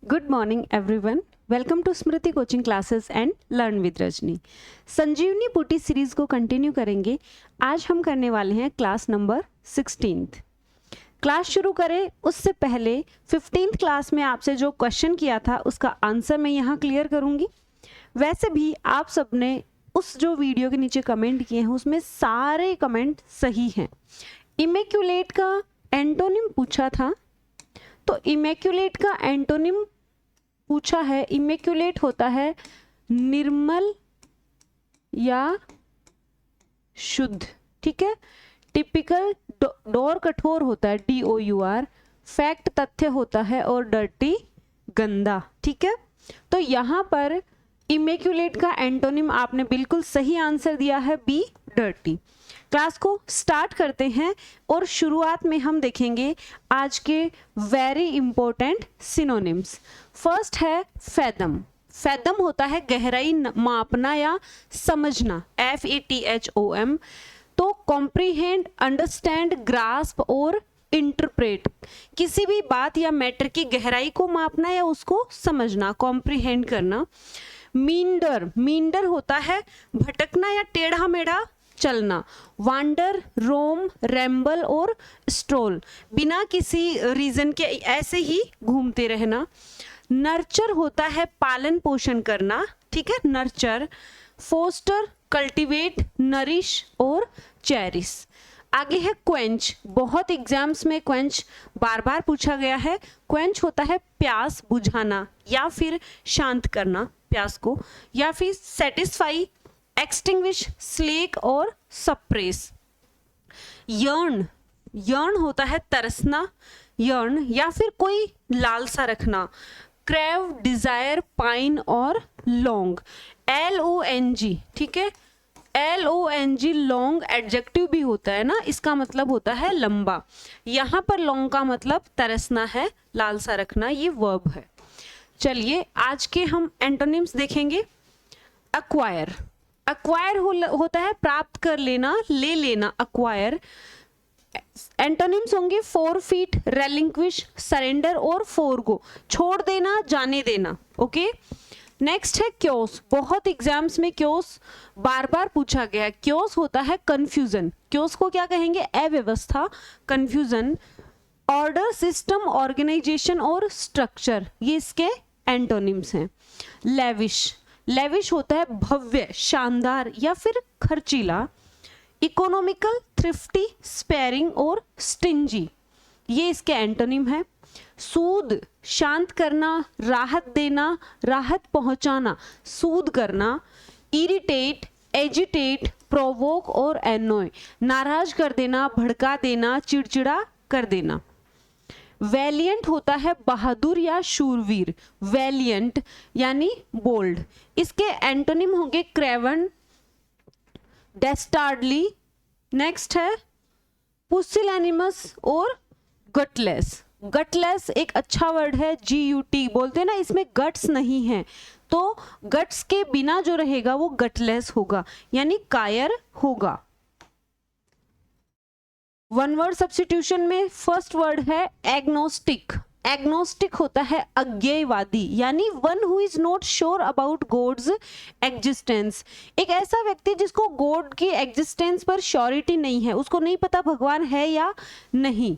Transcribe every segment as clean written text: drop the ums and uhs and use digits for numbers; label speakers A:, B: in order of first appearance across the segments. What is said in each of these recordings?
A: Good morning everyone, welcome to Smriti coaching classes and learn with Rajni. Sanjeevani Booti series को continue करेंगे। आज हम करने वाले हैं क्लास नंबर 16। क्लास शुरू करें उससे पहले 15th क्लास में आपसे जो क्वेश्चन किया था उसका आंसर मैं यहाँ क्लियर करूँगी। वैसे भी आप सबने उस जो वीडियो के नीचे कमेंट किए हैं उसमें सारे कमेंट सही हैं। इमेक्युलेट का एंटोनिम पूछा था, तो इमेक्युलेट का एंटोनिम पूछा है। इमेक्युलेट होता है निर्मल या शुद्ध, ठीक है। टिपिकल डोर कठोर होता है DOUR, फैक्ट तथ्य होता है, और डर्टी गंदा, ठीक है। तो यहाँ पर इमेक्युलेट का एंटोनिम आपने बिल्कुल सही आंसर दिया है, बी डर्टी। क्लास को स्टार्ट करते हैं और शुरुआत में हम देखेंगे आज के वेरी इंपॉर्टेंट सिनोनिम्स। फर्स्ट है फैदम। फैदम होता है गहराई मापना या समझना, FATHOM। तो कॉम्प्रीहेंड, अंडरस्टैंड, ग्रास्प और इंटरप्रेट, किसी भी बात या मैटर की गहराई को मापना या उसको समझना, कॉम्प्रीहेंड करना। मींडर, मींडर होता है भटकना या टेढ़ा मेढ़ा चलना। वांडर, रोम, रैम्बल और स्ट्रोल, बिना किसी रीजन के ऐसे ही घूमते रहना। नर्चर होता है पालन पोषण करना, ठीक है, नर्चर। फोस्टर, कल्टीवेट, नरिश और चेरिश। आगे है क्वेंच। बहुत एग्जाम्स में क्वेंच बार बार पूछा गया है। क्वेंच होता है प्यास बुझाना या फिर शांत करना प्यास को, या फिर सेटिस्फाई, एक्सटिंग्विश, स्लेक और सप्रेस। यर्न, यर्न होता है तरसना, यर्न या फिर कोई लालसा रखना। क्रेव, डिजायर, पाइन और लॉन्ग, LONG, ठीक है। LONG लॉन्ग एडजेक्टिव भी होता है ना, इसका मतलब होता है लंबा। यहाँ पर लॉन्ग का मतलब तरसना है, लालसा रखना, ये वर्ब है। चलिए आज के हम एंटोनिम्स देखेंगे। अक्वायर, अक्वायर होता है प्राप्त कर लेना, ले लेना, अक्वायर। एंटोनिम्स होंगे फोरफीट, रेलिंक्विश, सरेंडर और फोरगो, छोड़ देना, जाने देना, ओके। नेक्स्ट है क्योस। बहुत एग्जाम्स में क्योस बार बार पूछा गया है। क्योस होता है कंफ्यूजन, क्योस को क्या कहेंगे, अव्यवस्था, कंफ्यूजन। ऑर्डर, सिस्टम, ऑर्गेनाइजेशन और स्ट्रक्चर, ये इसके एंटोनिम्स हैं। लेविश, लेविश होता है भव्य, शानदार या फिर खर्चीला। इकोनॉमिकल, थ्रिफ्टी, स्पेयरिंग और स्टिंजी, ये इसके एंटोनिम है। सूद, शांत करना, राहत देना, राहत पहुंचाना, सूद करना। इरिटेट, एजिटेट, प्रोवोक और एनोय, नाराज कर देना, भड़का देना, चिड़चिड़ा कर देना। वैलियंट होता है बहादुर या शूरवीर, वैलियंट यानी बोल्ड। इसके एंटोनिम होंगे क्रेवन, डेस्टार्डली। नेक्स्ट है पुसिलैनिमस और गटलेस। गटलेस एक अच्छा वर्ड है, GUT बोलते हैं ना, इसमें गट्स नहीं है, तो गट्स के बिना जो रहेगा वो गटलेस होगा, यानी कायर होगा। वन वर्ड सब्स्टिट्यूशन में फर्स्ट वर्ड है एग्नोस्टिक। एग्नोस्टिक होता है अज्ञेयवादी, यानी one who is not sure about God's existence. एक ऐसा व्यक्ति जिसको गॉड की एग्जिस्टेंस पर श्योरिटी नहीं है, उसको नहीं पता भगवान है या नहीं,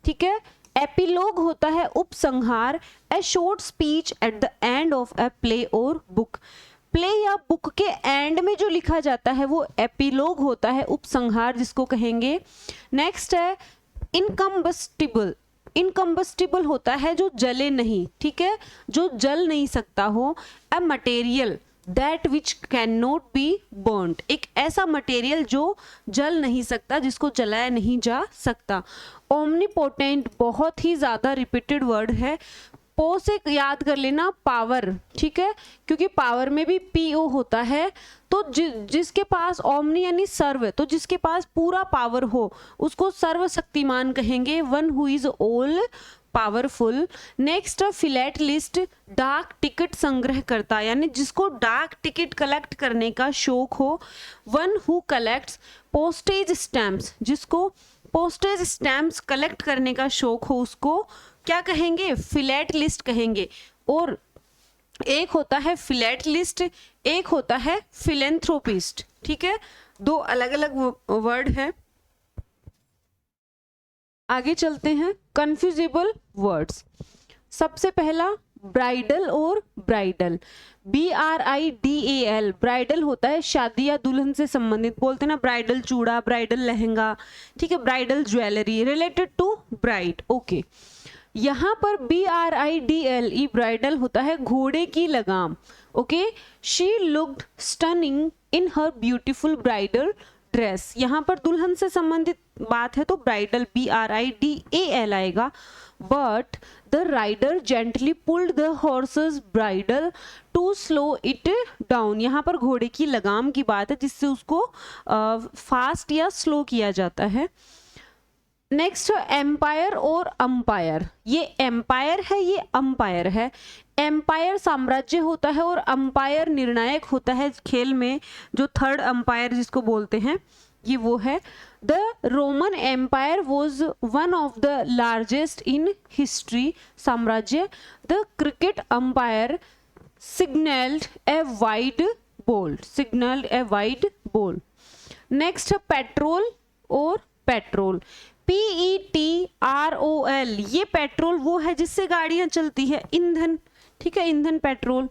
A: ठीक है। एपिलोग होता है उपसंहार, ए short speech at the end of a play और बुक। प्ले या बुक के एंड में जो लिखा जाता है वो एपिलोग होता है, उपसंहार जिसको कहेंगे। नेक्स्ट है इनकम्बस्टिबल। इनकम्बस्टिबल होता है जो जले नहीं, ठीक है, जो जल नहीं सकता हो। A material that which can not be burned, एक ऐसा मटेरियल जो जल नहीं सकता, जिसको जलाया नहीं जा सकता। ओमनीपोटेंट, बहुत ही ज्यादा रिपीटेड वर्ड है। पो से याद कर लेना पावर, ठीक है, क्योंकि पावर में भी PO होता है। तो जिसके पास ओमनी यानी सर्व, तो जिसके पास पूरा पावर हो उसको सर्वशक्तिमान कहेंगे, one who is all powerful. Next fillet list, डाक टिकट संग्रह करता, यानी जिसको डाक टिकट कलेक्ट करने का शौक हो। One who collects postage stamps, जिसको पोस्टेज स्टैम्प्स कलेक्ट करने का शौक हो उसको क्या कहेंगे, फिलेटलिस्ट कहेंगे। और एक होता है फिलेटलिस्ट, एक होता है फिलेंथ्रोपिस्ट। ठीक है, दो अलग अलग वर्ड है। आगे चलते हैं, कंफ्यूजेबल वर्ड्स। सबसे पहला ब्राइडल और ब्राइडल, BRIDAL, ब्राइडल होता है शादी या दुल्हन से संबंधित, बोलते हैं ना ब्राइडल चूड़ा, ब्राइडल लहंगा, ठीक है, bridal jewellery related to bride. Okay, यहाँ पर BRIDLE ब्राइडल होता है घोड़े की लगाम। Okay, she looked stunning in her beautiful bridal dress, यहाँ पर दुल्हन से संबंधित बात है तो ब्राइडल BRIDAL आएगा। But the rider gently pulled the horses bridle to slow it down, यहाँ पर घोड़े की लगाम की बात है जिससे उसको फास्ट या स्लो किया जाता है। नेक्स्ट, एम्पायर और अंपायर, ये एम्पायर है, ये अंपायर है। एम्पायर साम्राज्य होता है और अंपायर निर्णायक होता है खेल में, जो थर्ड अंपायर जिसको बोलते हैं, ये वो है। The Roman empire was one of the largest in history, साम्राज्य। The cricket umpire signalled a wide ball, signalled a wide ball. Next, petrol और पेट्रोल, PETROL, ये पेट्रोल वो है जिससे गाड़ियां चलती है, ईंधन, ठीक है, ईंधन पेट्रोल।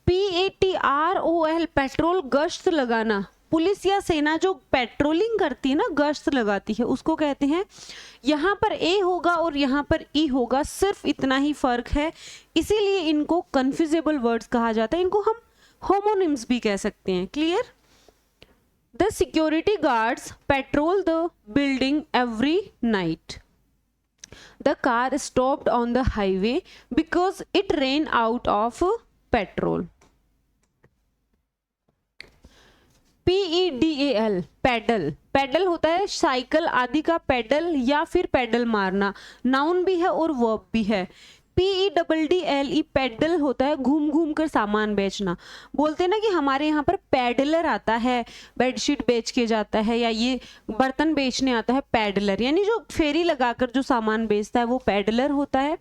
A: PETROL, पेट्रोल गश्त लगाना, पुलिस या सेना जो पेट्रोलिंग करती है ना, गश्त लगाती है, उसको कहते हैं। यहाँ पर ए होगा और यहाँ पर ई होगा, सिर्फ इतना ही फर्क है, इसीलिए इनको कंफ्यूजेबल वर्ड्स कहा जाता है। इनको हम होमोनिम्स भी कह सकते हैं। Clear? The security guards patrol the building every night. The car stopped on the highway because it ran out of petrol. PEDAL, pedal, pedal होता है साइकिल आदि का पैडल या फिर पैडल मारना, नाउन भी है और वर्ब भी है। PEDDLE, पैडल होता है घूम घूम कर सामान बेचना, बोलते हैं ना कि हमारे यहाँ पर पैडलर आता है, बेडशीट बेच के जाता है, या ये बर्तन बेचने आता है पैडलर, यानी जो फेरी लगाकर जो सामान बेचता है वो पैडलर होता है।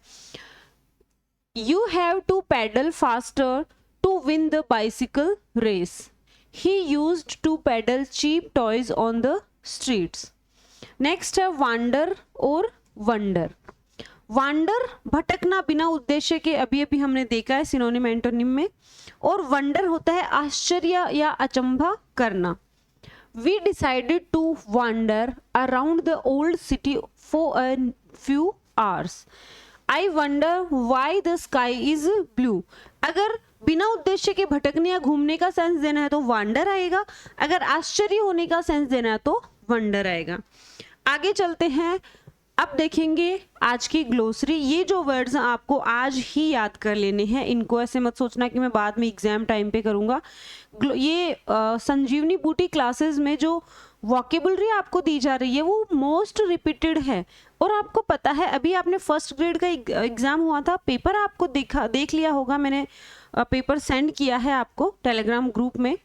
A: You have to paddle faster to win the bicycle race. He used to peddle cheap toys on the streets. Next है wander और wonder. वांडर भटकना बिना उद्देश्य के, अभी अभी हमने देखा है सिनोनिम एंटोनिम में। और वंडर होता है आश्चर्य या अचंभा करना। We decided to wander around the old city for a few hours. I wonder why the sky is blue. अगर बिना उद्देश्य के भटकने या घूमने का सेंस देना है तो वांडर आएगा, अगर आश्चर्य होने का सेंस देना है तो वंडर आएगा। आगे चलते हैं, अब देखेंगे आज की ग्लोसरी। ये जो वर्ड्स आपको आज ही याद कर लेने हैं, इनको ऐसे मत सोचना कि मैं बाद में एग्जाम टाइम पे करूँगा। ये संजीवनी बूटी क्लासेस में जो वोकेबुलरी आपको दी जा रही है वो मोस्ट रिपीटेड है। और आपको पता है, अभी आपने फर्स्ट ग्रेड का एग्जाम हुआ था, पेपर आपको देख लिया होगा, मैंने पेपर सेंड किया है आपको टेलीग्राम ग्रुप में।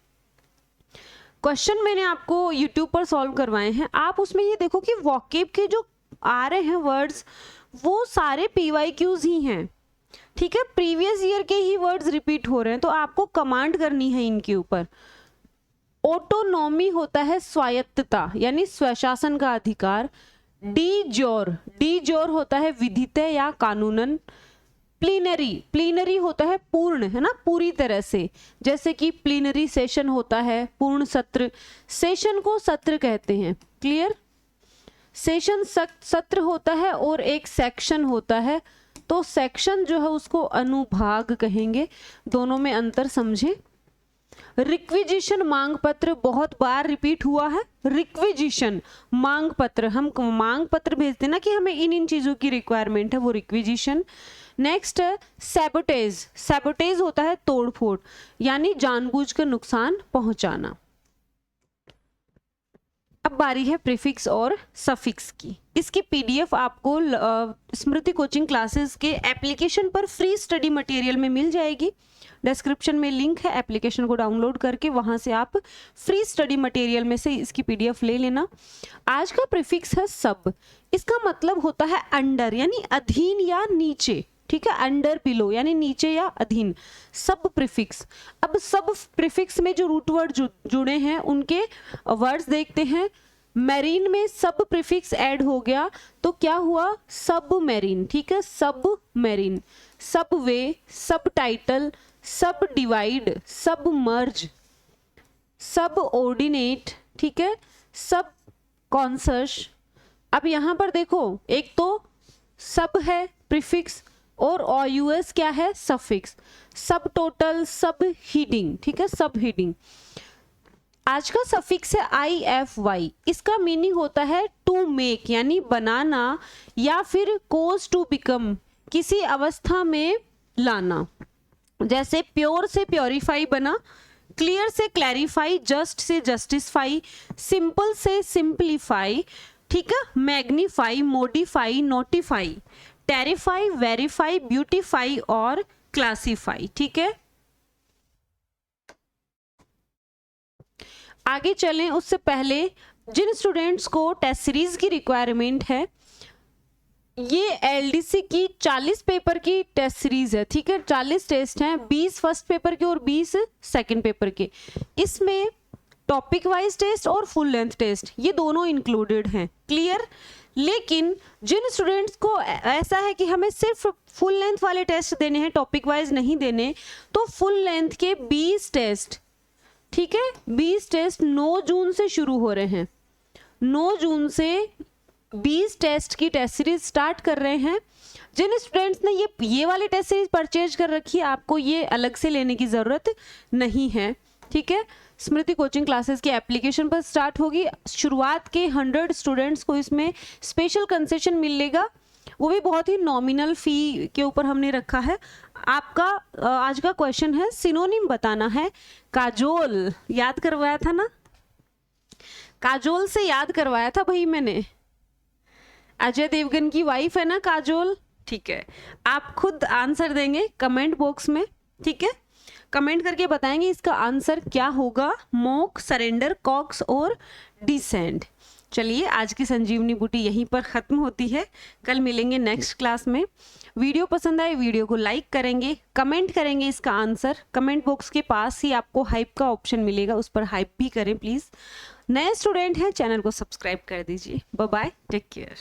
A: क्वेश्चन मैंने आपको यूट्यूब पर सॉल्व करवाए हैं, आप उसमें ये देखो कि वोकेब के जो आ रहे हैं वर्ड्स वो सारे PYQs ही हैं, ठीक है, प्रीवियस ईयर के ही वर्ड्स रिपीट हो रहे हैं, तो आपको कमांड करनी है इनके ऊपर। ऑटोनॉमी होता है स्वायत्तता यानी स्वशासन का अधिकार। डी जोर होता है विधितः या कानूनन। प्लीनरी होता है पूर्ण, है ना, पूरी तरह से, जैसे कि प्लीनरी सेशन होता है पूर्ण सत्र, सेशन को सत्र कहते हैं। क्लियर? सेशन सत्र होता है और एक सेक्शन होता है, तो सेक्शन जो है उसको अनुभाग कहेंगे, दोनों में अंतर समझें। रिक्विजिशन मांग पत्र बहुत बार रिपीट हुआ है। रिक्विजिशन मांग पत्र, हम मांग पत्र भेजते हैं ना कि हमें इन चीजों की रिक्वायरमेंट है, वो रिक्विजिशन। नेक्स्ट है सैबोटेज होता है तोड़फोड़ यानी जानबूझकर नुकसान पहुंचाना। अब बारी है प्रीफिक्स और सफिक्स की। इसकी पीडीएफ आपको स्मृति कोचिंग क्लासेस के एप्लीकेशन पर फ्री स्टडी मटेरियल में मिल जाएगी। डिस्क्रिप्शन में लिंक है, एप्लीकेशन को डाउनलोड करके वहां से आप फ्री स्टडी मटेरियल में से इसकी पीडीएफ ले लेना। आज का प्रीफिक्स है सब। इसका मतलब होता है अंडर यानी अधीन या नीचे, ठीक है, अंडर बिलो यानी नीचे या अधीन, सब प्रीफिक्स। अब सब प्रीफिक्स में जो रूट वर्ड जुड़े हैं उनके वर्ड्स देखते हैं। मैरीन में सब प्रीफिक्स ऐड हो गया तो क्या हुआ, सब मैरीन, ठीक है, सब मैरीन। सब वे, सब टाइटल, सब डिवाइड, सब मर्ज, सब ऑर्डिनेट, ठीक है, सब कॉन्सर्स। अब यहां पर देखो, एक तो सब है प्रीफिक्स और OUS क्या है, सफिक्स। सब टोटल, सब हीडिंग, ठीक है, सब हीडिंग। आज का सफिक्स है IFY। इसका मीनिंग होता है टू मेक यानी बनाना, या फिर कोज टू बिकम किसी अवस्था में लाना। जैसे प्योर से प्योरीफाई बना, क्लियर से क्लैरिफाई, जस्ट से जस्टिसफाई, सिंपल से सिंप्लीफाई, ठीक है, magnify, modify, notify, terrify, verify, beautify और क्लासीफाई, ठीक है। आगे चलें उससे पहले जिन स्टूडेंट्स को टेस्ट सीरीज की रिक्वायरमेंट है, ये LDC की 40 पेपर की टेस्ट सीरीज है, ठीक है, 40 टेस्ट हैं, 20 फर्स्ट पेपर के और 20 सेकंड पेपर के। इसमें टॉपिक वाइज टेस्ट और फुल लेंथ टेस्ट ये दोनों इंक्लूडेड हैं, क्लियर। लेकिन जिन स्टूडेंट्स को ऐसा है कि हमें सिर्फ फुल लेंथ वाले टेस्ट देने हैं, टॉपिक वाइज नहीं देने, तो फुल लेंथ के 20 टेस्ट, ठीक है, 20 टेस्ट 9 जून से शुरू हो रहे हैं। 9 जून से 20 टेस्ट की टेस्ट सीरीज स्टार्ट कर रहे हैं। जिन स्टूडेंट्स ने ये वाली टेस्ट सीरीज परचेज कर रखी है, आपको ये अलग से लेने की ज़रूरत नहीं है, ठीक है। स्मृति कोचिंग क्लासेस की एप्लीकेशन पर स्टार्ट होगी। शुरुआत के 100 स्टूडेंट्स को इसमें स्पेशल कंसेशन मिलेगा, वो भी बहुत ही नॉमिनल फी के ऊपर हमने रखा है। आपका आज का क्वेश्चन है, सिनोनिम बताना है। काजोल याद करवाया था ना, काजोल से याद करवाया था भाई मैंने। अजय देवगन की वाइफ है ना काजोल, ठीक है। आप खुद आंसर देंगे कमेंट बॉक्स में, ठीक है, कमेंट करके बताएंगे इसका आंसर क्या होगा। मॉक, सरेंडर, कॉक्स और डिसेंड। चलिए आज की संजीवनी बूटी यहीं पर ख़त्म होती है। कल मिलेंगे नेक्स्ट क्लास में। वीडियो पसंद आए वीडियो को लाइक करेंगे, कमेंट करेंगे इसका आंसर। कमेंट बॉक्स के पास ही आपको हाइप का ऑप्शन मिलेगा, उस पर हाइप भी करें प्लीज़। नए स्टूडेंट हैं चैनल को सब्सक्राइब कर दीजिए। Bye bye, take care.